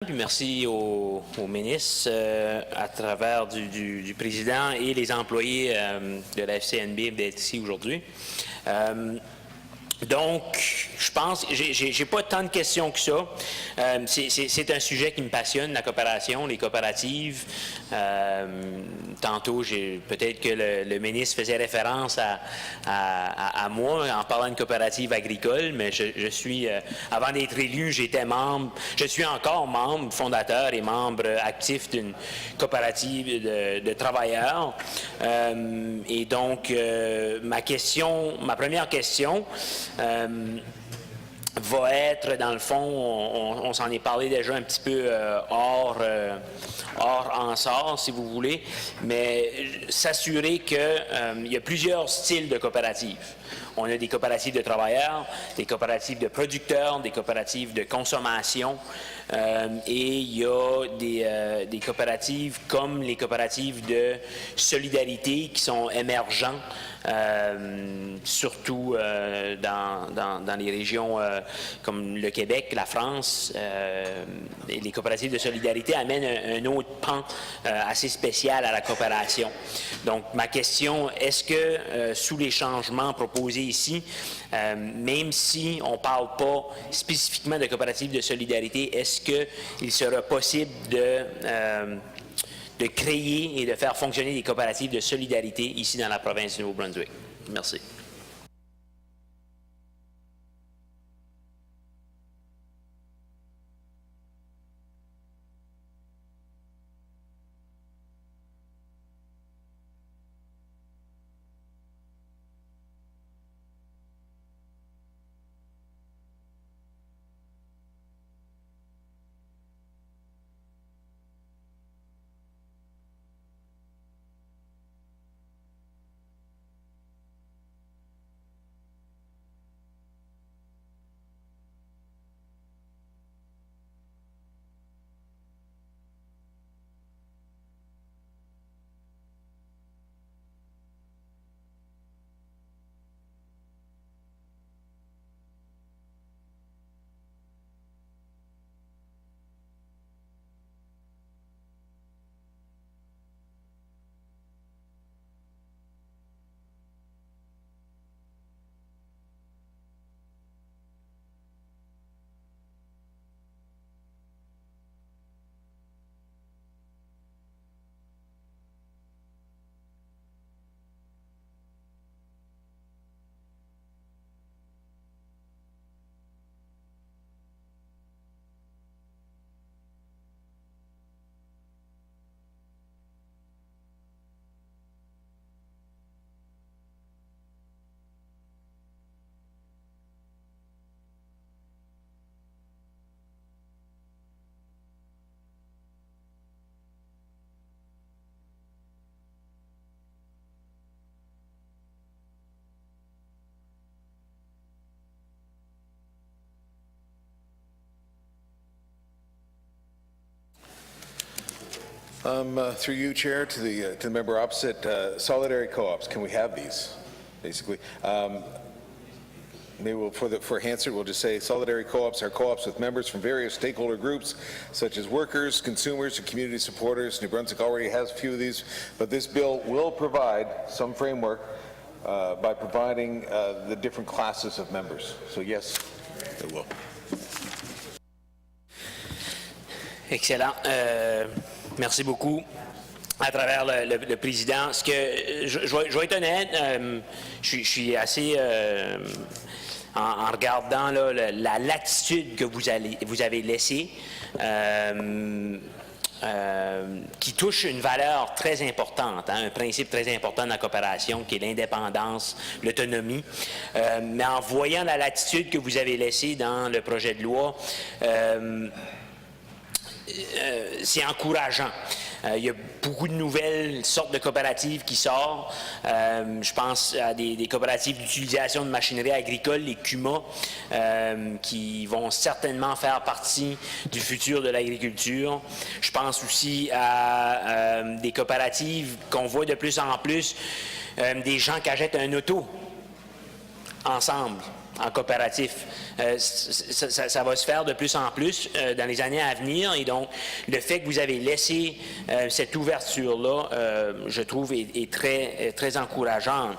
Puis merci au ministre à travers du président et les employés de la FCNB d'être ici aujourd'hui. Donc, je pense, j'ai pas tant de questions que ça. C'est un sujet qui me passionne, la coopération, les coopératives. Tantôt, peut-être que le ministre faisait référence à moi en parlant de coopérative agricole, mais je suis, avant d'être élu, j'étais membre, je suis encore membre fondateur et membre actif d'une coopérative de travailleurs. Et donc, ma première question, va être, dans le fond, on s'en est parlé déjà un petit peu hors en sort, si vous voulez, mais s'assurer qu'il y a plusieurs styles de coopératives. On a des coopératives de travailleurs, des coopératives de producteurs, des coopératives de consommation, et il y a des coopératives comme les coopératives de solidarité qui sont émergentes, surtout dans les régions comme le Québec, la France. Et les coopératives de solidarité amènent un autre pan assez spécial à la coopération. Donc, ma question, est-ce que sous les changements proposés ici, même si on ne parle pas spécifiquement de coopératives de solidarité, est-ce qu'il sera possible de créer et de faire fonctionner des coopératives de solidarité ici dans la province du Nouveau-Brunswick? Merci. Through you, Chair, to the member opposite, solidarity co-ops. Can we have these, basically? Maybe for Hansard, we'll just say solidarity co-ops are co-ops with members from various stakeholder groups, such as workers, consumers, and community supporters. New Brunswick already has a few of these, but this bill will provide some framework by providing the different classes of members. So yes, it will. Excellent. Merci beaucoup. À travers le président, ce que je vais être honnête, je suis assez en regardant là, la latitude que vous avez laissée, qui touche une valeur très importante, hein, un principe très important de la coopération, qui est l'indépendance, l'autonomie. Mais en voyant la latitude que vous avez laissée dans le projet de loi, c'est encourageant. Il y a beaucoup de nouvelles sortes de coopératives qui sortent. Je pense à des coopératives d'utilisation de machinerie agricole, les CUMA, qui vont certainement faire partie du futur de l'agriculture. Je pense aussi à des coopératives qu'on voit de plus en plus, des gens qui achètent un auto ensemble. en coopératif. Ça va se faire de plus en plus dans les années à venir, et donc le fait que vous avez laissé cette ouverture-là, je trouve, est très encourageant.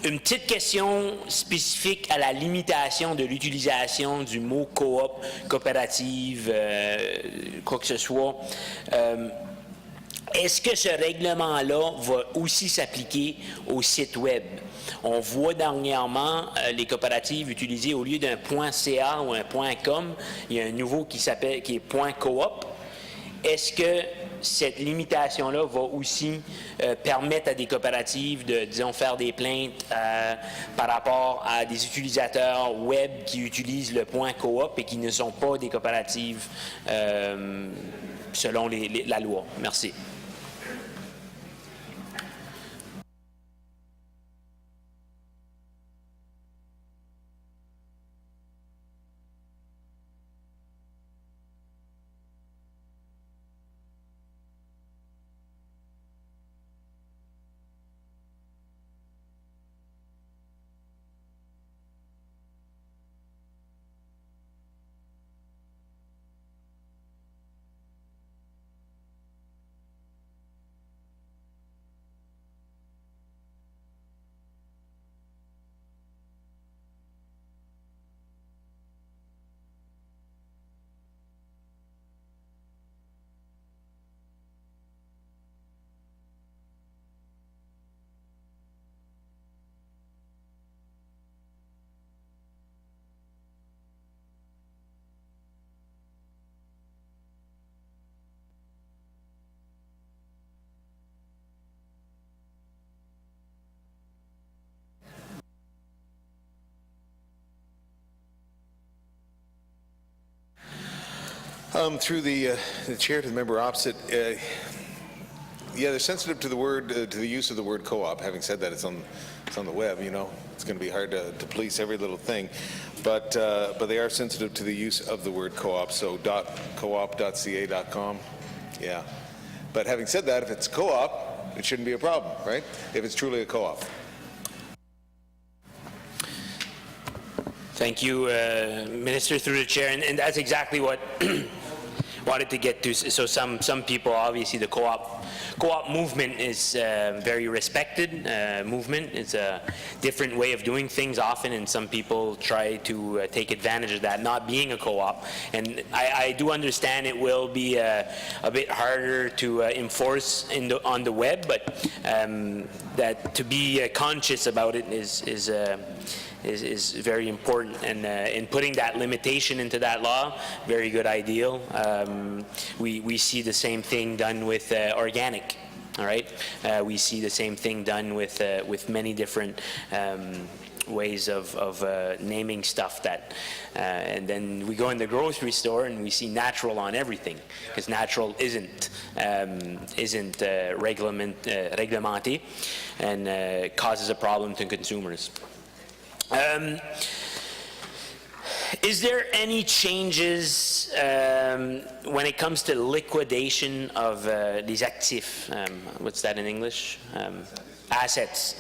Une petite question spécifique à la limitation de l'utilisation du mot coop, coopérative, quoi que ce soit. Est-ce que ce règlement-là va aussi s'appliquer au site Web? On voit dernièrement les coopératives utiliser, au lieu d'un .ca ou un .com, il y a un nouveau qui est .coop. Est-ce que cette limitation-là va aussi permettre à des coopératives de, disons, faire des plaintes par rapport à des utilisateurs web qui utilisent le .coop et qui ne sont pas des coopératives selon la loi? Merci. Through the chair to the member opposite, yeah, they're sensitive to the word, to the use of the word co-op. Having said that, it's on the web. You know, it's going to be hard to police every little thing, but they are sensitive to the use of the word co-op. So .coop.ca.com, yeah. But having said that, if it's co-op, it shouldn't be a problem, right? If it's truly a co-op. Thank you, Minister, through the chair, and that's exactly what wanted to get to. So some people, obviously, the co-op movement is very respected movement. It's a different way of doing things often, and some people try to take advantage of that, not being a co-op. And I do understand it will be a bit harder to enforce on the web, but that to be conscious about it is very important, and in putting that limitation into that law, very good idea. We see the same thing done with organic. All right, we see the same thing done with many different ways of naming stuff that, and then we go in the grocery store and we see natural on everything, because natural isn't reglementé, and causes a problem to consumers. Is there any changes when it comes to liquidation of these actifs? What's that in English? Assets.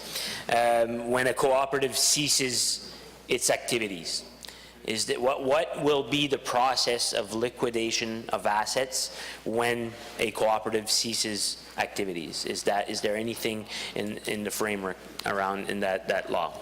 When a cooperative ceases its activities, what will be the process of liquidation of assets when a cooperative ceases activities? Is there anything in the framework around in that law?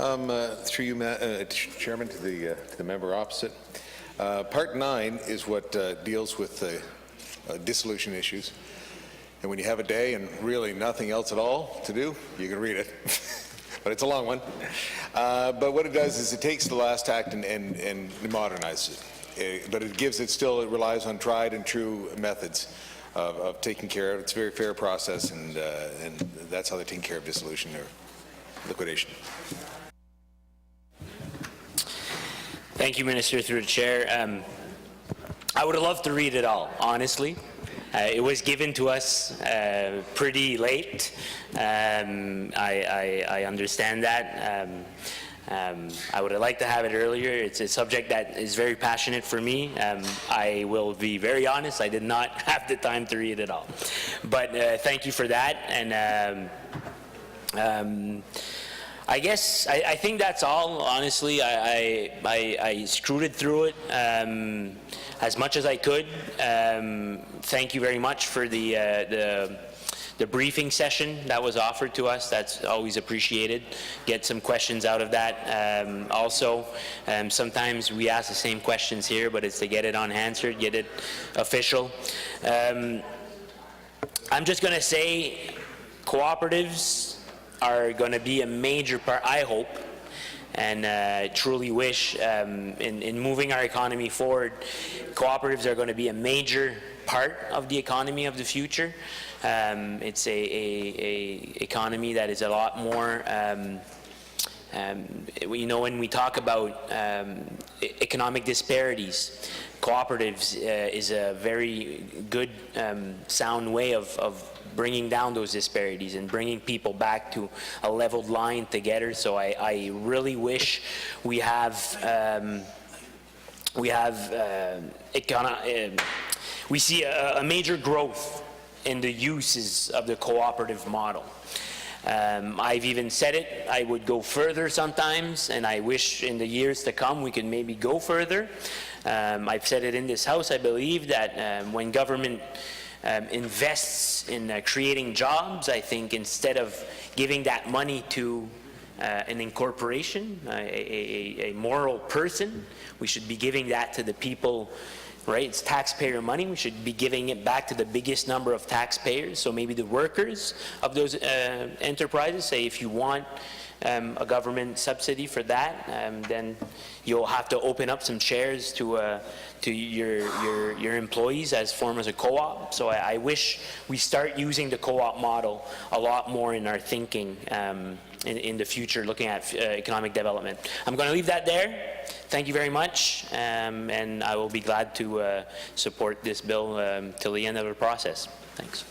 Through you, Chairman, to the member opposite. Part 9 is what deals with dissolution issues. And when you have a day and really nothing else at all to do, you can read it. But it's a long one. But what it does is it takes the last act and modernizes it. But it gives it still, it relies on tried and true methods of taking care of it. It's a very fair process, and that's how they're taking care of dissolution or liquidation. Thank you, Minister, through the chair. I would have loved to read it all, honestly. It was given to us pretty late. I understand that. I would have liked to have it earlier. It's a subject that is very passionate for me. I will be very honest, I did not have the time to read it all. But thank you for that. And I guess I think that's all. Honestly, I screwed through it as much as I could. Thank you very much for the briefing session that was offered to us. That's always appreciated. Get some questions out of that. Also, sometimes we ask the same questions here, but it's to get it unanswered, get it official. I'm just going to say cooperatives are going to be a major part, I hope, and truly wish, in moving our economy forward. Cooperatives are going to be a major part of the economy of the future. It's a economy that is a lot more, you know, when we talk about economic disparities, cooperatives is a very good, sound way of bringing down those disparities and bringing people back to a leveled line together. So I really wish we have we see a major growth in the uses of the cooperative model. I've even said it, I would go further sometimes, and I wish in the years to come we could maybe go further. I've said it in this House, I believe that when government invests in creating jobs, I think instead of giving that money to an incorporation, a moral person, we should be giving that to the people, right? It's taxpayer money. We should be giving it back to the biggest number of taxpayers. So maybe the workers of those enterprises say, if you want a government subsidy for that, then you'll have to open up some shares to your employees as form as a co-op. So I wish we start using the co-op model a lot more in our thinking in the future, looking at economic development. I'm going to leave that there. Thank you very much, and I will be glad to support this bill till the end of the process. Thanks.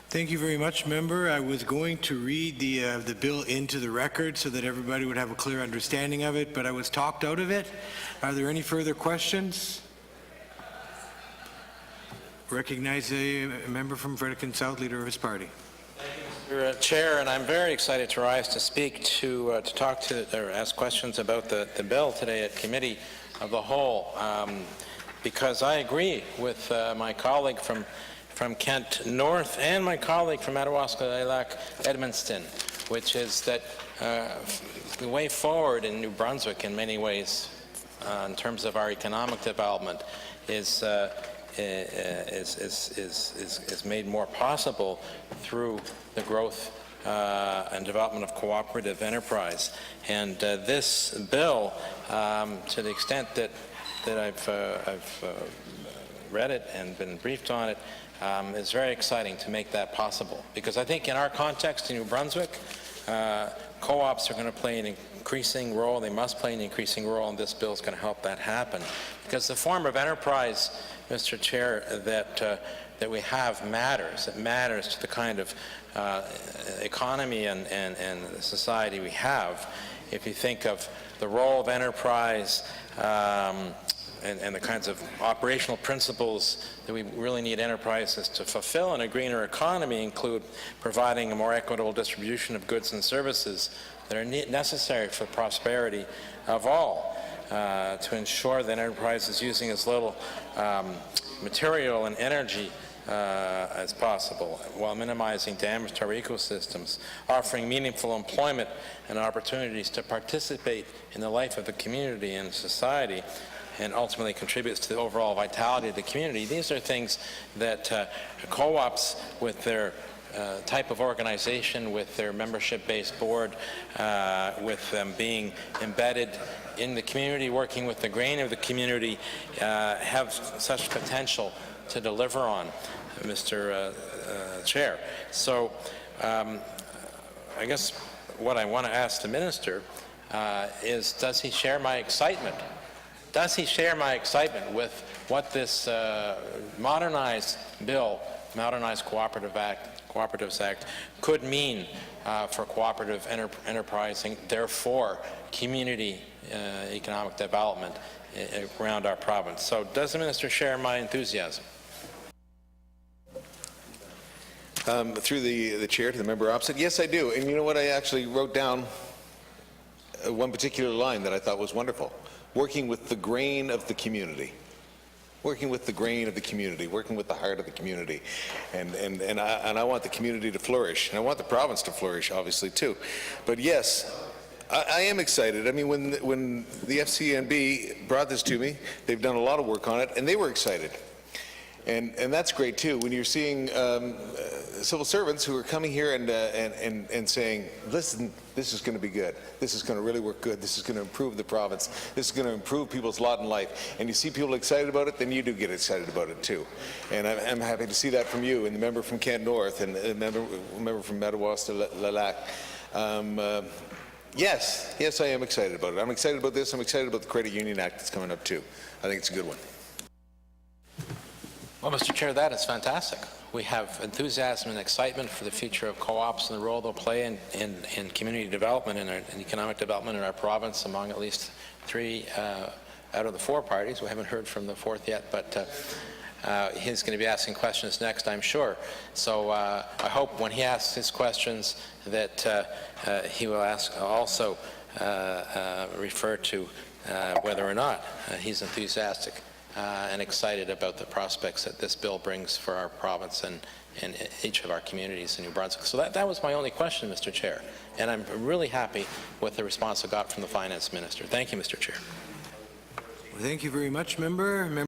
Thank you very much, member. I was going to read the bill into the record so that everybody would have a clear understanding of it, but I was talked out of it. Are there any further questions? Recognize a member from Fredericton South, leader of his party. Mr. Chair, and I'm very excited to rise to speak to talk to or ask questions about the bill today at Committee of the Whole, because I agree with my colleague from Kent North and my colleague from Madawaska-Lilac Edmundston, which is that the way forward in New Brunswick in many ways in terms of our economic development is made more possible through the growth and development of cooperative enterprise. And this bill, to the extent that I've read it and been briefed on it, is very exciting to make that possible. Because I think in our context in New Brunswick, co-ops are going to play an increasing role. They must play an increasing role, and this bill is going to help that happen. Because the form of enterprise, Mr. Chair, that we have matters. It matters to the kind of economy and society we have. If you think of the role of enterprise and the kinds of operational principles that we really need enterprises to fulfill in a greener economy include providing a more equitable distribution of goods and services that are necessary for prosperity of all, to ensure that enterprise is using as little material and energy as possible, while minimizing damage to our ecosystems, offering meaningful employment and opportunities to participate in the life of the community and society, and ultimately contributes to the overall vitality of the community. These are things that co-ops, with their type of organization, with their membership-based board, with them being embedded in the community, working with the grain of the community, have such potential to deliver on, Mr. Chair. So I guess what I want to ask the Minister is, does he share my excitement? Does he share my excitement with what this modernized bill, modernized Cooperatives Act, could mean for cooperative enterprising, therefore community economic development around our province? So does the Minister share my enthusiasm? Through the chair to the member opposite, yes, I do. And you know what? I actually wrote down one particular line that I thought was wonderful. Working with the grain of the community. Working with the grain of the community, working with the heart of the community. And I want the community to flourish. And I want the province to flourish, obviously, too. But yes, I am excited. I mean, when the FCNB brought this to me, they've done a lot of work on it, and they were excited. And that's great, too, when you're seeing civil servants who are coming here and saying, listen, this is going to be good. This is going to really work good. This is going to improve the province. This is going to improve people's lot in life. And you see people excited about it, then you do get excited about it, too. And I'm happy to see that from you and the member from Kent North and the member from Madawaska-Lalac. Yes, I am excited about it. I'm excited about this. I'm excited about the Credit Union Act that's coming up, too. I think it's a good one. Well, Mr. Chair, that is fantastic. We have enthusiasm and excitement for the future of co-ops and the role they'll play in community development and economic development in our province, among at least 3 out of the 4 parties. We haven't heard from the 4th yet, but he's going to be asking questions next, I'm sure. So I hope when he asks his questions that he will also refer to whether or not he's enthusiastic and excited about the prospects that this bill brings for our province and each of our communities in New Brunswick. So that was my only question, Mr. Chair, and I'm really happy with the response I got from the Finance Minister. Thank you, Mr. Chair. Well, thank you very much, member.